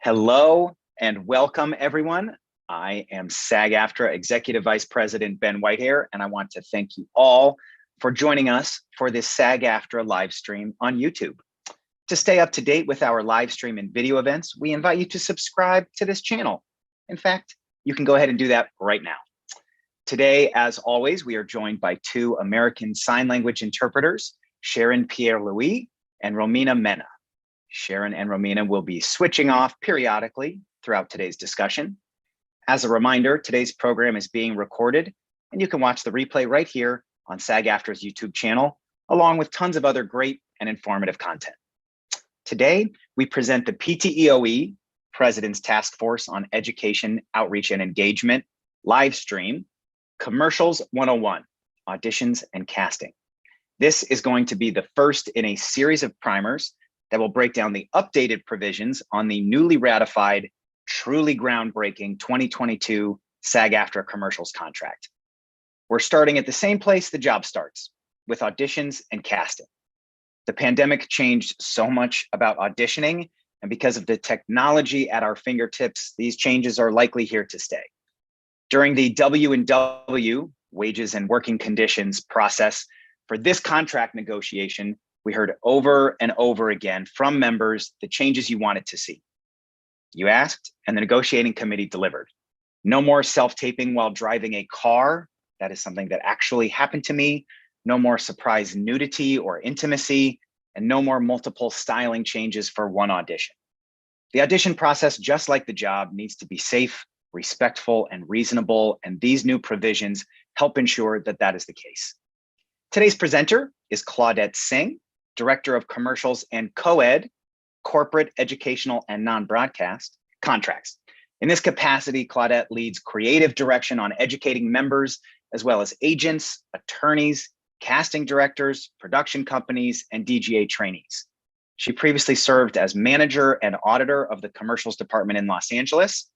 Hello and welcome, everyone. I am SAG-AFTRA Executive Vice President Ben Whitehair, and I want to thank you all for joining us for this SAG-AFTRA live stream on YouTube. To stay up to date with our live stream and video events, we invite you to subscribe to this channel. In fact, you can go ahead and do that right now. Today, as always, we are joined by two American Sign Language interpreters, Sharon Pierre-Louis and Romina Mena. Sharon and Romina will be switching off periodically throughout today's discussion. As a reminder, today's program is being recorded, and you can watch the replay right here on SAG-AFTRA's YouTube channel, along with tons of other great and informative content. Today, we present the PTEOE, President's Task Force on Education, Outreach, and Engagement, live stream, Commercials 101, Auditions and Casting. This is going to be the first in a series of primers that will break down the updated provisions on the newly ratified, truly groundbreaking 2022 SAG-AFTRA Commercials Contract. We're starting at the same place the job starts, with auditions and casting. The pandemic changed so much about auditioning, and because of the technology at our fingertips, these changes are likely here to stay. During the W&W, wages and working conditions process for this contract negotiation, we heard over and over again from members the changes you wanted to see. You asked, and the negotiating committee delivered. No more self-taping while driving a car. That is something that actually happened to me. No more surprise nudity or intimacy, and no more multiple styling changes for one audition. The audition process, just like the job, needs to be safe, respectful, and reasonable, and these new provisions help ensure that that is the case. Today's presenter is Claudette Singh, Director of Commercials and Co-Ed, Corporate, Educational, and Non-Broadcast Contracts. In this capacity, Claudette leads creative direction on educating members, as well as agents, attorneys, casting directors, production companies, and DGA trainees. She previously served as manager and auditor of the commercials department in Los Angeles.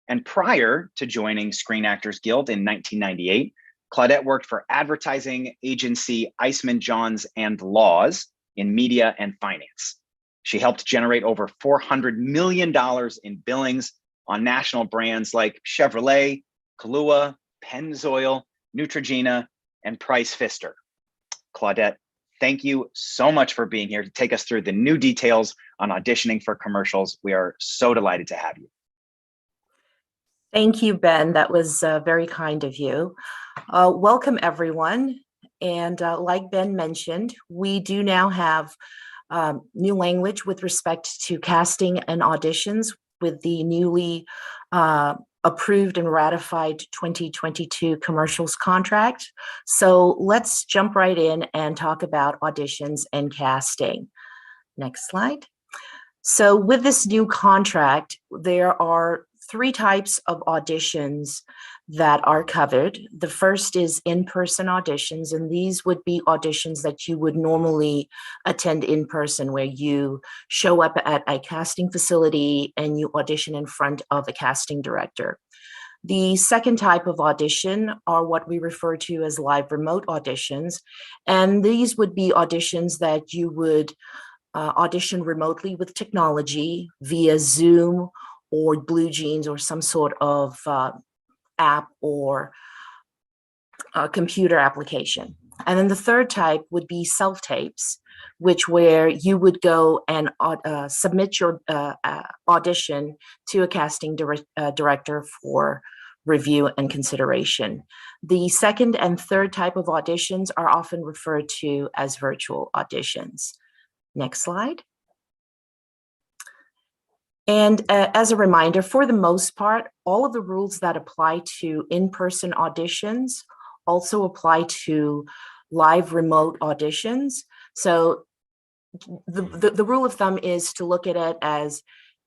And prior to joining Screen Actors Guild in 1998, Claudette worked for advertising agency Eisman Johns and Laws in media and finance. She helped generate over $400 million in billings on national brands like Chevrolet, Kahlua, Pennzoil, Neutrogena, and Price Pfister. Claudette, thank you so much for being here to take us through the new details on auditioning for commercials. We are so delighted to have you. Thank you, Ben. That was very kind of you. Welcome, everyone. And like Ben mentioned, we do now have new language with respect to casting and auditions with the newly approved and ratified 2022 commercials contract. So let's jump right in and talk about auditions and casting. Next slide. So with this new contract, there are three types of auditions that are covered. The first is in-person auditions, and these would be auditions that you would normally attend in person, where you show up at a casting facility and you audition in front of a casting director. The second type of audition are what we refer to as live remote auditions, and these would be auditions that you would audition remotely with technology via Zoom or Blue Jeans or some sort of app or computer application. And then the third type would be self-tapes, where you would go and submit your audition to a casting director for review and consideration. The second and third type of auditions are often referred to as virtual auditions. Next slide. And as a reminder, for the most part, all of the rules that apply to in-person auditions also apply to live remote auditions. So the rule of thumb is to look at it as,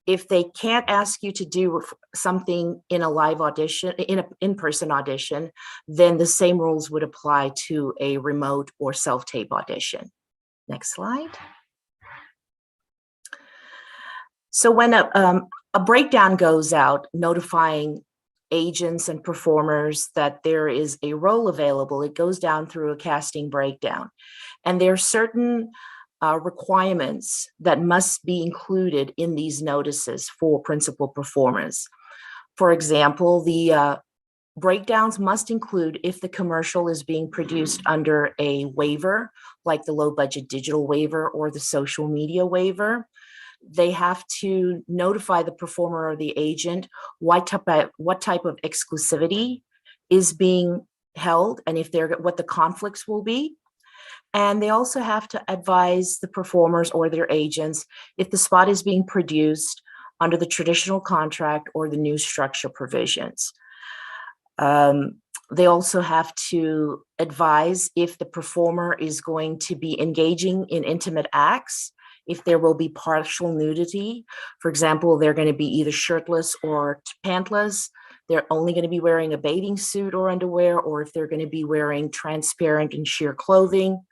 if they can't ask you to do something in a live audition, in an in-person audition, then the same rules would apply to a remote or self-tape audition. Next slide. So when a breakdown goes out notifying agents and performers that there is a role available, it goes down through a casting breakdown. And there are certain requirements that must be included in these notices for principal performers. For example, the breakdowns must include if the commercial is being produced under a waiver, like the low budget digital waiver or the social media waiver. They have to notify the performer or the agent what type of exclusivity is being held and what the conflicts will be. And they also have to advise the performers or their agents if the spot is being produced under the traditional contract or the new structure provisions. They also have to advise if the performer is going to be engaging in intimate acts, if there will be partial nudity. For example, they're going to be either shirtless or pantless. They're only going to be wearing a bathing suit or underwear, or if they're going to be wearing transparent and sheer clothing.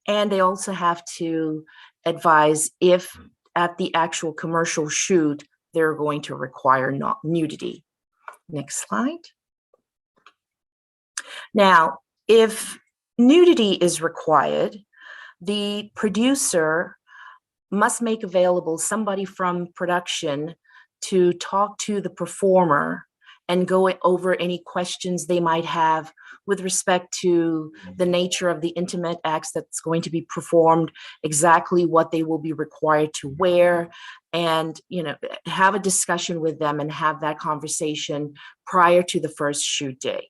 And they also have to advise if at the actual commercial shoot, they're going to require nudity. Next slide. Now, if nudity is required, the producer must make available somebody from production to talk to the performer and go over any questions they might have with respect to the nature of the intimate acts that's going to be performed, exactly what they will be required to wear, and have a discussion with them and have that conversation prior to the first shoot day.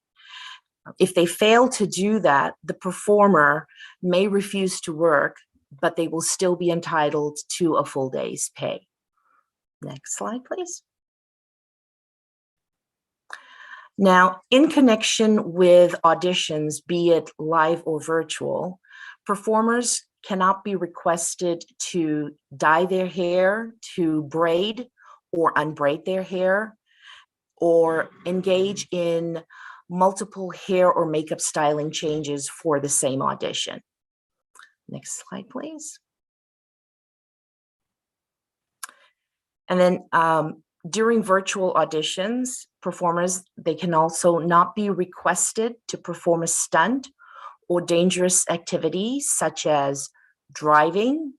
If they fail to do that, the performer may refuse to work, but they will still be entitled to a full day's pay. Next slide, please. Now, in connection with auditions, be it live or virtual, performers cannot be requested to dye their hair, to braid or unbraid their hair, or engage in multiple hair or makeup styling changes for the same audition. Next slide, please. And then during virtual auditions, performers, they can also not be requested to perform a stunt or dangerous activities such as driving,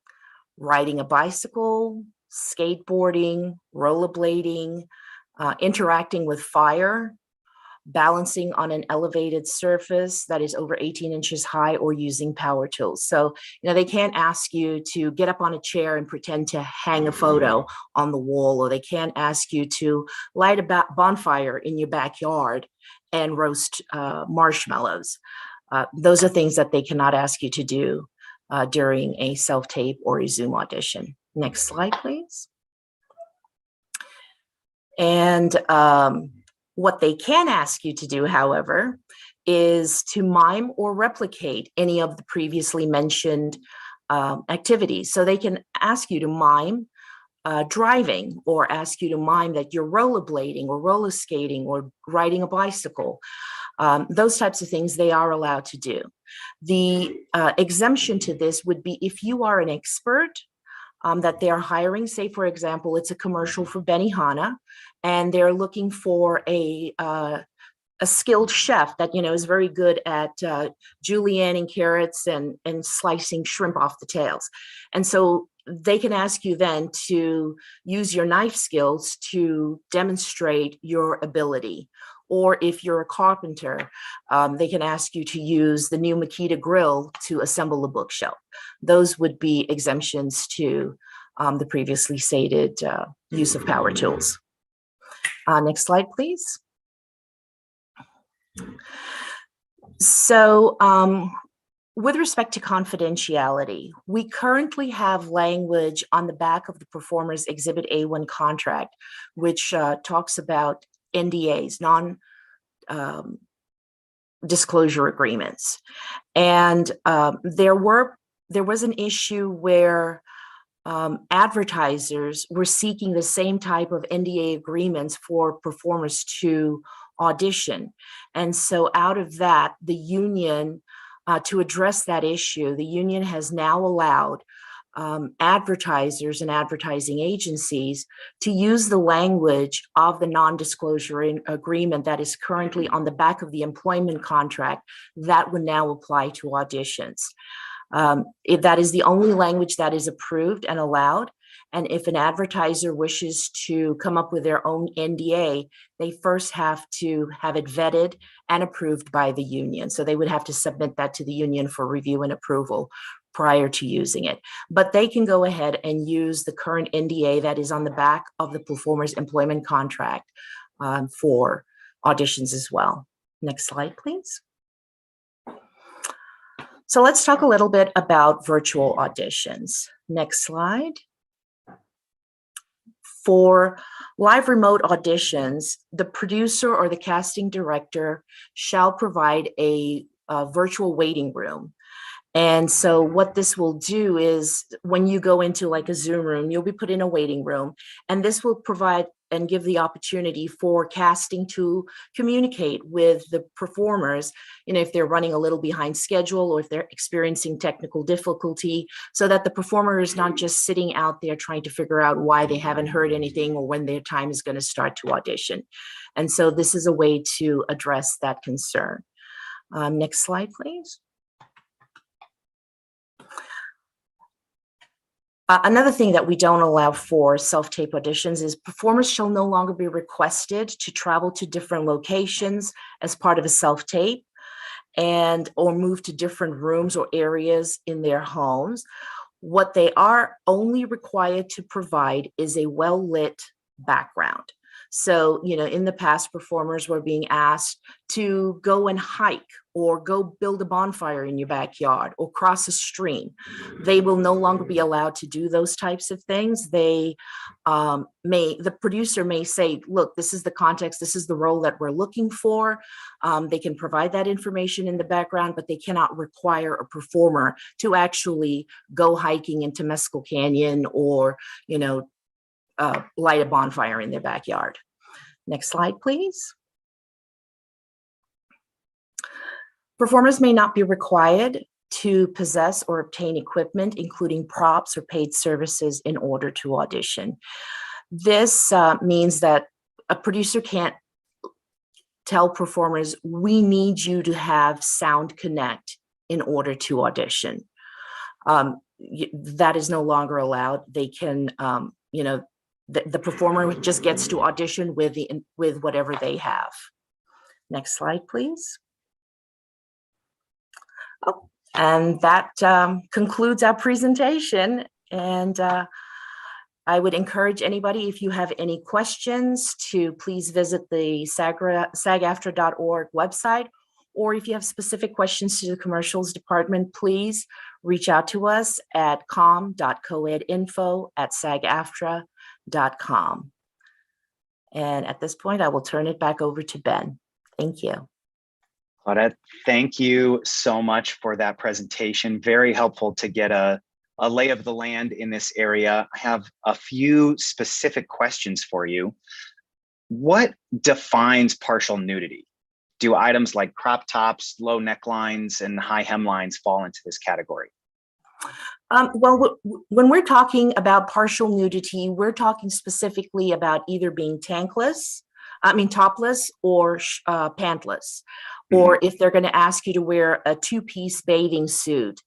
riding a bicycle, skateboarding, rollerblading, interacting with fire, balancing on an elevated surface that is over 18 inches high, or using power tools. So, they can't ask you to get up on a chair and pretend to hang a photo on the wall, or they can't ask you to light a bonfire in your backyard and roast marshmallows. Those are things that they cannot ask you to do during a self-tape or a Zoom audition. Next slide, please. And what they can ask you to do, however, is to mime or replicate any of the previously mentioned activities. So they can ask you to mime driving, or ask you to mime that you're rollerblading or roller skating or riding a bicycle. Those types of things they are allowed to do. The exemption to this would be if you are an expert that they're hiring. Say, for example, it's a commercial for Benihana, and they're looking for a skilled chef that is very good at julienning carrots and slicing shrimp off the tails. And so they can ask you then to use your knife skills to demonstrate your ability. Or if you're a carpenter, they can ask you to use the new Makita grill to assemble a bookshelf. Those would be exemptions to the previously stated use of power tools. Next slide, please. So with respect to confidentiality, we currently have language on the back of the performer's Exhibit A1 contract, which talks about NDAs, non-disclosure agreements. And there was an issue where advertisers were seeking the same type of NDA agreements for performers to audition. And so out of that, the union, to address that issue, the union has now allowed advertisers and advertising agencies to use the language of the non-disclosure agreement that is currently on the back of the employment contract that would now apply to auditions. If that is the only language that is approved and allowed. And if an advertiser wishes to come up with their own NDA, they first have to have it vetted and approved by the union. So they would have to submit that to the union for review and approval prior to using it. But they can go ahead and use the current NDA that is on the back of the performer's employment contract for auditions as well. Next slide, please. So let's talk a little bit about virtual auditions. Next slide. For live remote auditions, the producer or the casting director shall provide a virtual waiting room. And so what this will do is when you go into like a Zoom room, you'll be put in a waiting room, and this will provide and give the opportunity for casting to communicate with the performers, if they're running a little behind schedule or if they're experiencing technical difficulty, so that the performer is not just sitting out there trying to figure out why they haven't heard anything or when their time is going to start to audition. And so this is a way to address that concern. Next slide, please. Another thing that we don't allow for self-tape auditions is performers shall no longer be requested to travel to different locations as part of a self-tape or move to different rooms or areas in their homes. What they are only required to provide is a well-lit background. So, in the past, performers were being asked to go and hike or go build a bonfire in your backyard or cross a stream. They will no longer be allowed to do those types of things. The producer may say, look, this is the context, this is the role that we're looking for. They can provide that information in the background, but they cannot require a performer to actually go hiking into Mescal Canyon or, light a bonfire in their backyard. Next slide, please. Performers may not be required to possess or obtain equipment, including props or paid services, in order to audition. This means that a producer can't tell performers, we need you to have Sound Connect in order to audition. That is no longer allowed. They can, the performer just gets to audition with whatever they have. Next slide, please. Oh, and that concludes our presentation. And I would encourage anybody, if you have any questions, to please visit the SAG-AFTRA.org website, or if you have specific questions to the commercials department, please reach out to us at com.coedinfo@sagaftra.com. And at this point, I will turn it back over to Ben. Thank you. Claudette, thank you so much for that presentation. Very helpful to get a lay of the land in this area. I have a few specific questions for you. What defines partial nudity? Do items like crop tops, low necklines, and high hemlines fall into this category? Well, when we're talking about partial nudity, we're talking specifically about either being topless or pantless. Or if they're going to ask you to wear a two-piece bathing suit,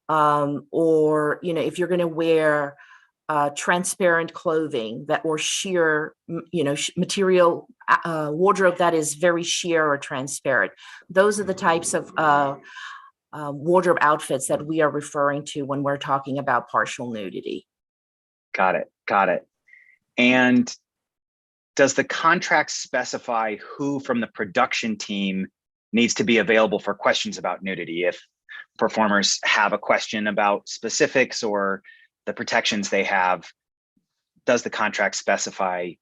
or if you're going to wear transparent clothing or sheer, material wardrobe that is very sheer or transparent. Those are the types of wardrobe outfits that we are referring to when we're talking about partial nudity. Got it. And does the contract specify who from the production team needs to be available for questions about nudity? If performers have a question about specifics or the protections they have, does the contract specify,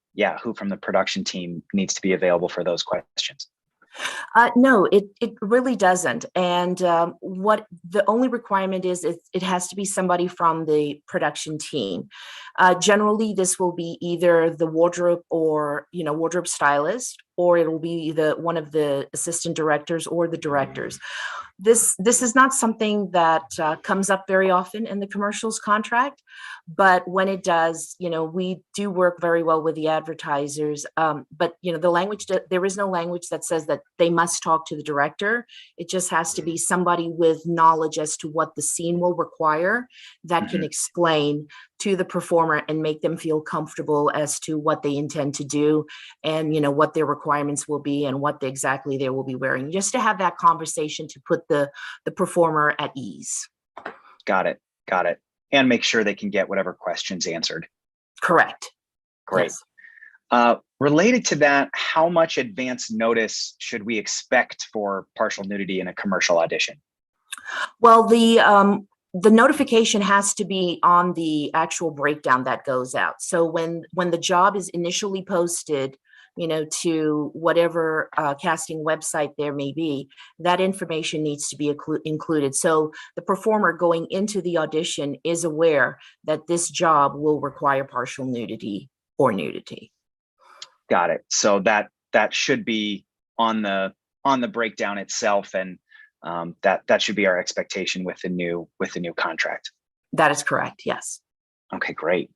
who from the production team needs to be available for those questions? No, it really doesn't. And what the only requirement is, it has to be somebody from the production team. Generally, this will be either the wardrobe or, wardrobe stylist or it'll be one of the assistant directors or the directors. This is not something that comes up very often in the commercials contract, but when it does, we do work very well with the advertisers. But the language, there is no language that says that they must talk to the director. It just has to be somebody with knowledge as to what the scene will require that can explain to the performer and make them feel comfortable as to what they intend to do, and what their requirements will be and what exactly they will be wearing, just to have that conversation to put the performer at ease. Got it. And make sure they can get whatever questions answered. Correct. Great. Yes. Related to that, how much advance notice should we expect for partial nudity in a commercial audition? Well, the notification has to be on the actual breakdown that goes out. So when the job is initially posted, to whatever casting website there may be, that information needs to be included. So the performer going into the audition is aware that this job will require partial nudity or nudity. Got it. So that should be on the breakdown itself, and that should be our expectation with the new contract. That is correct. Yes. Okay, great.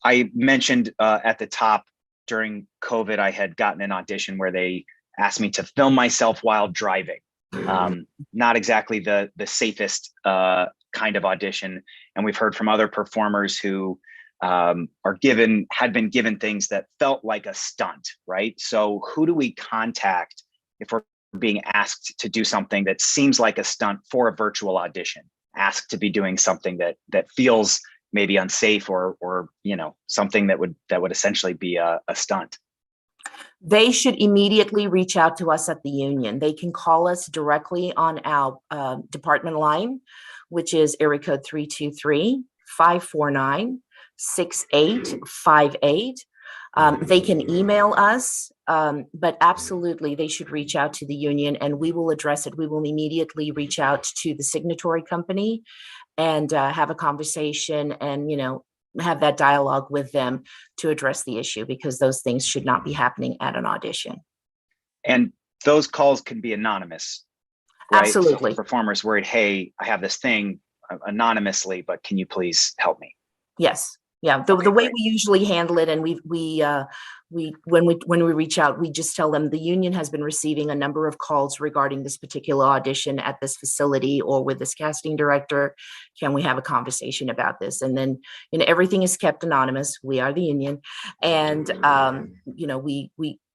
I mentioned at the top, during COVID, I had gotten an audition where they asked me to film myself while driving. Not exactly the safest kind of audition. And we've heard from other performers who had been given things that felt like a stunt, right? So who do we contact if we're being asked to do something that seems like a stunt for a virtual audition, asked to be doing something that feels maybe unsafe or something that would essentially be a stunt? They should immediately reach out to us at the union. They can call us directly on our department line, which is area code 323-549-6858. They can email us, but absolutely they should reach out to the union and we will address it. We will immediately reach out to the signatory company and have a conversation and, have that dialogue with them to address the issue, because those things should not be happening at an audition. And those calls can be anonymous, right? Absolutely. So if the performer's worried, hey, I have this thing anonymously, but can you please help me? Yes. Yeah. The way we usually handle it, and when we reach out, we just tell them the union has been receiving a number of calls regarding this particular audition at this facility or with this casting director. Can we have a conversation about this? And then, everything is kept anonymous. We are the union, and we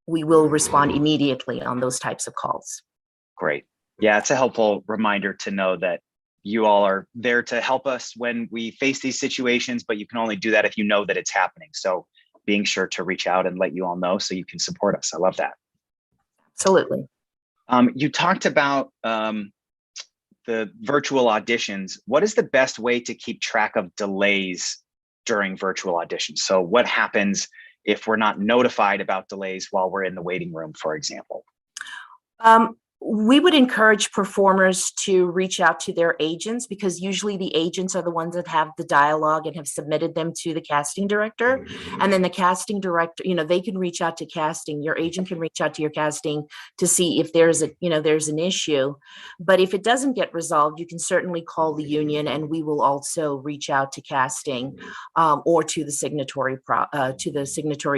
will respond immediately on those types of calls. Great. Yeah, it's a helpful reminder to know that you all are there to help us when we face these situations, but you can only do that if you know that it's happening. So being sure to reach out and let you all know so you can support us. I love that. Absolutely. You talked about the virtual auditions. What is the best way to keep track of delays during virtual auditions? So what happens if we're not notified about delays while we're in the waiting room, for example? We would encourage performers to reach out to their agents, because usually the agents are the ones that have the dialogue and have submitted them to the casting director. And then the casting director, they can reach out to casting. Your agent can reach out to your casting to see if there's an issue. But if it doesn't get resolved, you can certainly call the union, and we will also reach out to casting or to the signatory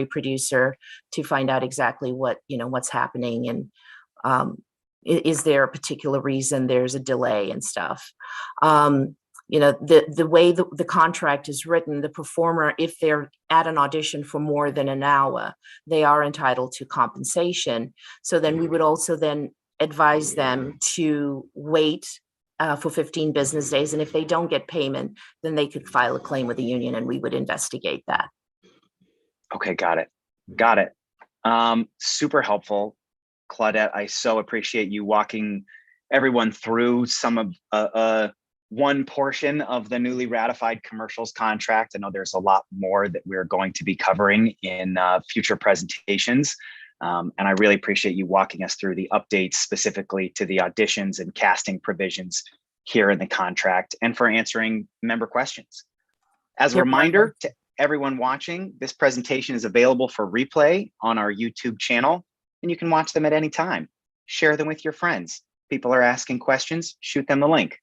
producer to find out exactly what's happening, and is there a particular reason there's a delay and stuff. The way the contract is written, the performer, if they're at an audition for more than an hour, they are entitled to compensation. So then we would also then advise them to wait for 15 business days. And if they don't get payment, then they could file a claim with the union and we would investigate that. Okay, got it. Super helpful. Claudette, I so appreciate you walking everyone through some of one portion of the newly ratified commercials contract. I know there's a lot more that we're going to be covering in future presentations. And I really appreciate you walking us through the updates specifically to the auditions and casting provisions here in the contract, and for answering member questions. As a reminder everyone watching, this presentation is available for replay on our YouTube channel, and you can watch them at any time. Share them with your friends. People are asking questions, shoot them the link.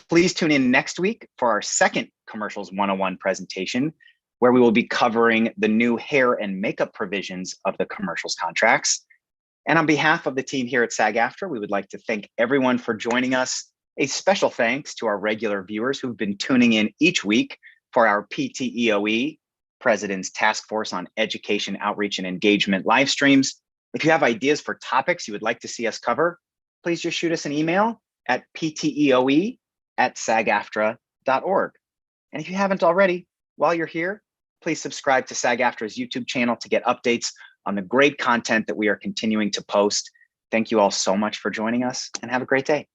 Please tune in next week for our second Commercials 101 presentation, where we will be covering the new hair and makeup provisions of the commercials contracts. And on behalf of the team here at SAG-AFTRA, we would like to thank everyone for joining us. A special thanks to our regular viewers who've been tuning in each week for our PTEOE, President's Task Force on Education, Outreach, and Engagement live streams. If you have ideas for topics you would like to see us cover, please just shoot us an email at pteoe@sagaftra.org. And if you haven't already, while you're here, please subscribe to SAG-AFTRA's YouTube channel to get updates on the great content that we are continuing to post. Thank you all so much for joining us, and have a great day.